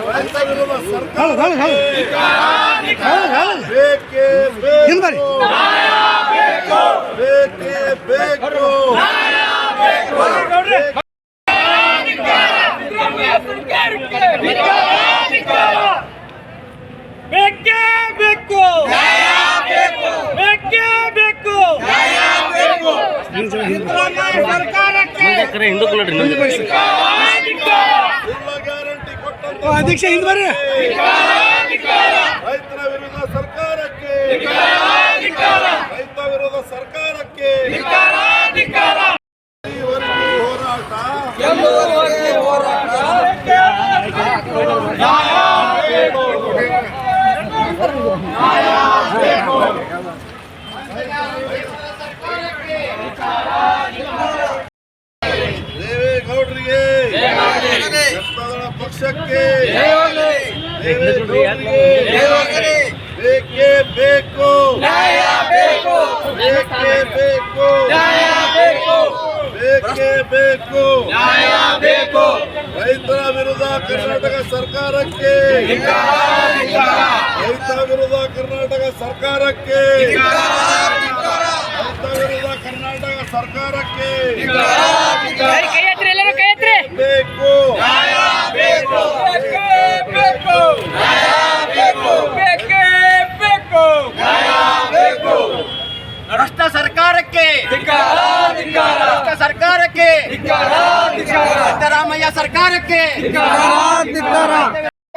ರೈತ ವಿರೋಧ ಸರ್ಕಾರ ಬೇಕೇ ಬೇಕು, ಬೇಕೇ ಬೇಕು. ಬೇಕೇ ಬೇಕು, ಬೇಕೇ ಬೇಕು ಸರ್ಕಾರಕ್ಕೆ. ಅಧ್ಯಕ್ಷ ಹಿಂದ್ ಬರ್ರಿ. ರೈತರ ವಿರೋಧ ಸರ್ಕಾರಕ್ಕೆ, ರೈತ ವಿರೋಧ ಸರ್ಕಾರಕ್ಕೆ ಹೋರಾಟ ದೇವೇಗೌಡರಿಗೆ, ಜನತಾದಳ ಪಕ್ಷಕ್ಕೆ ಬೇಕೇ ಬೇಕು, ಬೇಕೇ ಬೇಕು, ಬೇಕೇ ಬೇಕು. ರೈತರ ವಿರುದ್ಧ ಕರ್ನಾಟಕ ಸರ್ಕಾರಕ್ಕೆ, ರೈತ ವಿರುದ್ಧ ಕರ್ನಾಟಕ ಸರ್ಕಾರಕ್ಕೆ, ರೈತ ವಿರುದ್ಧ ಕರ್ನಾಟಕ ಸರ್ಕಾರಕ್ಕೆ ಬೇಕು. ಭ್ರಷ್ಟ ಸರ್ಕಾರಕ್ಕೆ, ಭ್ರಷ್ಟ ಸರ್ಕಾರಕ್ಕೆ, ಸಿದ್ದರಾಮಯ್ಯ ಸರ್ಕಾರಕ್ಕೆ.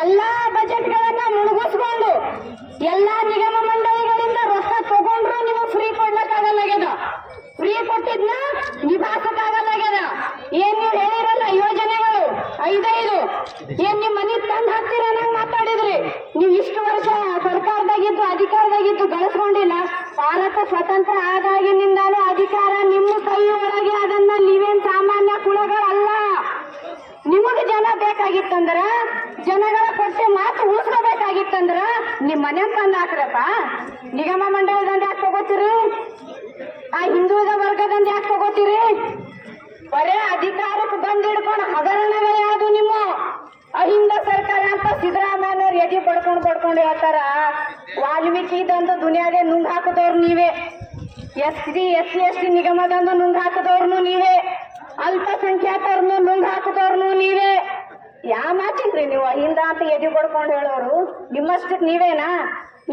ಎಲ್ಲಾ ಬಜೆಟ್ಗಳನ್ನ ಮುಳುಗಿಸ್ಕೊಂಡು ಎಲ್ಲಾ ನಿಗಮ ಮಂಡಳಿಗಳಿಂದ ರೊಕ್ಕ ತಗೊಂಡ್ರು ನೀವು ಫ್ರೀ ಕೊಡ್ಲಕ್ಕಾಗಲ್ಲಾಗ್ಯದ. ಫ್ರೀ ಕೊಟ್ಟಿದ್ನ ನಿಭಾಯಿಸಕ್ಕಾಗಲ್ಲಾಗ್ಯದ. ಏನ್ ನೀವು ಹೇಳಿರಲ್ಲ ಯೋಜನೆಗಳು 5 ಏನ್ ನಿಮ್ ಮನಿ ತಂದು ಹಾಕ್ತೀರ ಅನ್ನಂಗ್ ಮಾತಾಡಿದ್ರಿ. ನೀವು ಇಷ್ಟು ವರ್ಷ ಸರ್ಕಾರದಾಗಿದ್ದು ಅಧಿಕಾರದಾಗಿದ್ದು ಗಳಿಸ್ಕೊಂಡಿಲ್ಲ. ಭಾರತ ಸ್ವತಂತ್ರ ಆದಾಗಿನಿಂದಾನು ಅಧಿಕಾರ ನಿಮ್ಮ ಕೈ ಒಳಗೆ. ಅದನ್ನ ನೀವೇನ್ ಸಾಮಾನ್ಯ ಕುಳಗಳಲ್ಲ. ನಿಮಗ ಜನ ಬೇಕಾಗಿತ್ತಂದ್ರ, ಜನಗಳ ಕೊಟ್ಟೆ ಮಾತು ಉಳಿಸ್ಕೋಬೇಕಾಗಿತ್ತಂದ್ರ ನಿಮ್ ಮನೆ ತಂದು ಹಾಕ್ರಪ್ಪ. ನಿಗಮ ಮಂಡಳದಂದು ಯಾಕೆ ತಗೋತೀರಿ? ಆ ಹಿಂದುಳಿದ ವರ್ಗದಂದು ಯಾಕೆ ತಗೋತೀರಿ? ಬರೇ ಅಧಿಕಾರಕ್ಕೆ ಬಂದು ಹಿಡ್ಕೊಂಡು ಹಗರಣವೇ ಯಾವುದು ನಿಮ್ಮ ಅಹಿಂದ ಸರ್ಕಾರ ಅಂತ ಸಿದ್ದರಾಮಯ್ಯನವ್ರು ಎದಿ ಬಡ್ಕೊಂಡು ಹೇಳ್ತಾರ. ವಾಲ್ಮೀಕಿ ಇದಂದು ದುನಿಯಾಗೆ ನುಂಗ್ ಹಾಕಿದವ್ರು ನೀವೇ. SC ST ನಿಗಮದಂದು ನುಂಗ್ ಹಾಕಿದವ್ರು ನೀವೇ. ಅಲ್ಪಸಂಖ್ಯಾತರನ್ನು ನುಂಗ್ ಹಾಕಿದವ್ರು ನೀವೇ. ಯಾ ಮಾತಿನ್ರಿ ನೀವು ಅಹಿಂದ ಅಂತ ಎದಿ ಬಡ್ಕೊಂಡು ಹೇಳೋರು? ನಿಮ್ಮಷ್ಟಕ್ಕೆ ನೀವೇನಾ?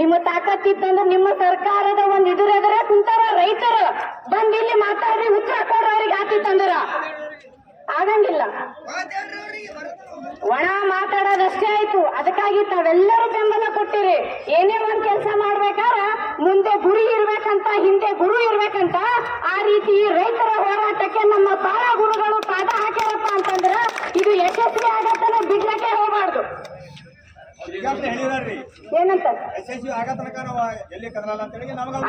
ನಿಮ್ಮ ತಾಕತ್ತಿತ್ತಂದ್ರೆ ನಿಮ್ಮ ಸರ್ಕಾರದ ಒಂದು ಎದುರೆದುರೇ ಕುಂತಾರ ರೈತರು. ಬಂದ್ ಇಲ್ಲಿ ಮಾತಾಡ್ರಿ, ಉತ್ತರ ಕೊಡೋರಿಗೆ ಆತಿತ್ತಂದ್ರ ಆಗಂಗಿಲ್ಲ. ಒಣ ಮಾತಾಡೋದಷ್ಟೇ ಆಯ್ತು. ಅದಕ್ಕಾಗಿ ತಾವೆಲ್ಲರೂ ಬೆಂಬಲ ಕೊಟ್ಟಿರಿ. ಏನೇ ಒಂದ್ ಕೆಲಸ ಮಾಡ್ಬೇಕಾರ ಮುಂದೆ ಗುರಿ ಇರ್ಬೇಕಂತ, ಹಿಂದೆ ಗುರು ಇರ್ಬೇಕಂತ. ಆ ರೀತಿ ರೈತರ ಹೋರಾಟಕ್ಕೆ ನಮ್ಮ ಬಾಳ ಗುರುಗಳು ಪಾಠ ಹಾಕ್ಯಾರಪ್ಪ ಅಂತಂದ್ರ ಇದು ಯಶಸ್ವಿ ಆಗತ್ತನ ಬಿಡ್ಲಕ್ಕೆ ಹೋಗ್ಬಾರ್ದು. ಏನಂತ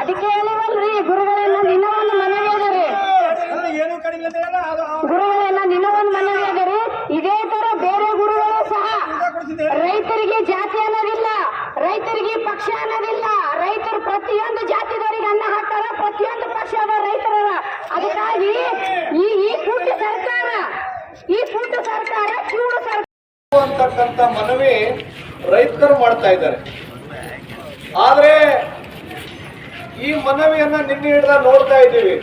ಅದಕ್ಕೆ ಹೇಳಿವಲ್ರಿ ಗುರುಗಳೆಲ್ಲ ನಿನ್ನ ಒಂದು ಮನವಿ ಅದರಿ. ಗುರುಗಳೆಲ್ಲ ನಿನ್ನ ಒಂದು ಮನವಿ ಅದರಿ. ಇದೇ ತರ ಬೇರೆ ಗುರುಗಳು ಸಹ ರೈತರಿಗೆ ಜಾತಿ ಅನ್ನೋದಿಲ್ಲ, ರೈತರಿಗೆ ಪಕ್ಷ ಅನ್ನೋದಿಲ್ಲ. ರೈತರು ಪ್ರತಿಯೊಂದು ಜಾತಿದವರಿಗೆ ಅನ್ನ ಹಾಕ್ತಾರ, ಪ್ರತಿಯೊಂದು ಪಕ್ಷದ ರೈತರ. ಅದಕ್ಕಾಗಿ ಈ ಕೂಟು ಸರ್ಕಾರ, ಕಿವುಡು ಸರ್ಕಾರ ಅಂತಕ್ಕಂಥ ಮನವಿ ರೈತರು ಮಾಡ್ತಾ ಇದ್ದಾರೆ. ಆದ್ರೆ ಈ ಮನವಿಯನ್ನ ನಿನ್ನೆ ಹಿಡಿದ ನೋಡ್ತಾ ಇದ್ದೀವಿ.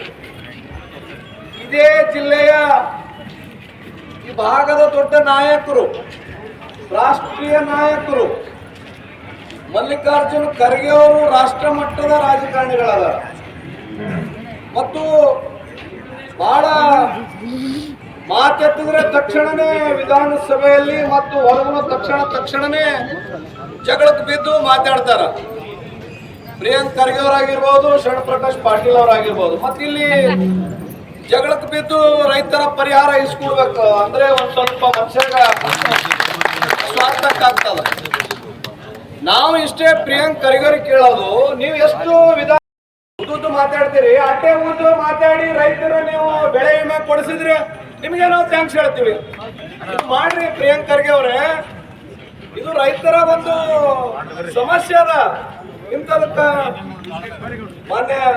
ಇದೇ ಜಿಲ್ಲೆಯ ಈ ಭಾಗದ ದೊಡ್ಡ ನಾಯಕರು, ರಾಷ್ಟ್ರೀಯ ನಾಯಕರು ಮಲ್ಲಿಕಾರ್ಜುನ ಖರ್ಗೆ ಅವರು ರಾಷ್ಟ್ರ ಮಟ್ಟದ ರಾಜಕಾರಣಿಗಳಾದ ಮತ್ತು ಬಹಳ ಮಾತೆತ್ತಿದ್ರೆ ತಕ್ಷಣನೇ ವಿಧಾನಸಭೆಯಲ್ಲಿ ಮತ್ತು ಹೊರಗಿನ ತಕ್ಷಣನೇ ಜಗಳಕ್ಕೆ ಬಿದ್ದು ಮಾತಾಡ್ತಾರ. ಪ್ರಿಯಾಂಕ್ ಖರ್ಗೆ ಅವರಾಗಿರ್ಬೋದು, ಶರಣ ಪ್ರಕಾಶ್ ಪಾಟೀಲ್ ಅವರಾಗಿರ್ಬೋದು. ಮತ್ತೆ ಇಲ್ಲಿ ಜಗಳಕ್ಕೆ ಬಿದ್ದು ರೈತರ ಪರಿಹಾರ ಇಸ್ಕೊಡ್ಬೇಕು ಅಂದ್ರೆ ಒಂದ್ ಸ್ವಲ್ಪ ಮನುಷ್ಯಗ ಸ್ವಾರ್ಥಕ್ಕಾಗ್ತದ. ನಾವು ಇಷ್ಟೇ ಪ್ರಿಯಾಂಕ್ ಖರ್ಗೆ ಕೇಳೋದು, ನೀವು ಎಷ್ಟು ಉದ್ದು ಮಾತಾಡ್ತೀರಿ, ಅಟ್ಟೆ ಉದ್ದು ಮಾತಾಡಿ ರೈತರ ನೀವು ಬೆಳೆ ವಿಮೆ ಕೊಡಿಸಿದ್ರೆ ನಿಮ್ಗೆ ನಾವು ಥ್ಯಾಂಕ್ಸ್ ಹೇಳ್ತೀವಿ. ಮಾಡ್ರಿ ಪ್ರಿಯಾಂಕ್ ಖರ್ಗೆ ಅವರೇ, ಇದು ರೈತರ ಒಂದು ಸಮಸ್ಯೆ ಅದ. ಇಂಥದಕ್ಕ ಮಾನ್ಯ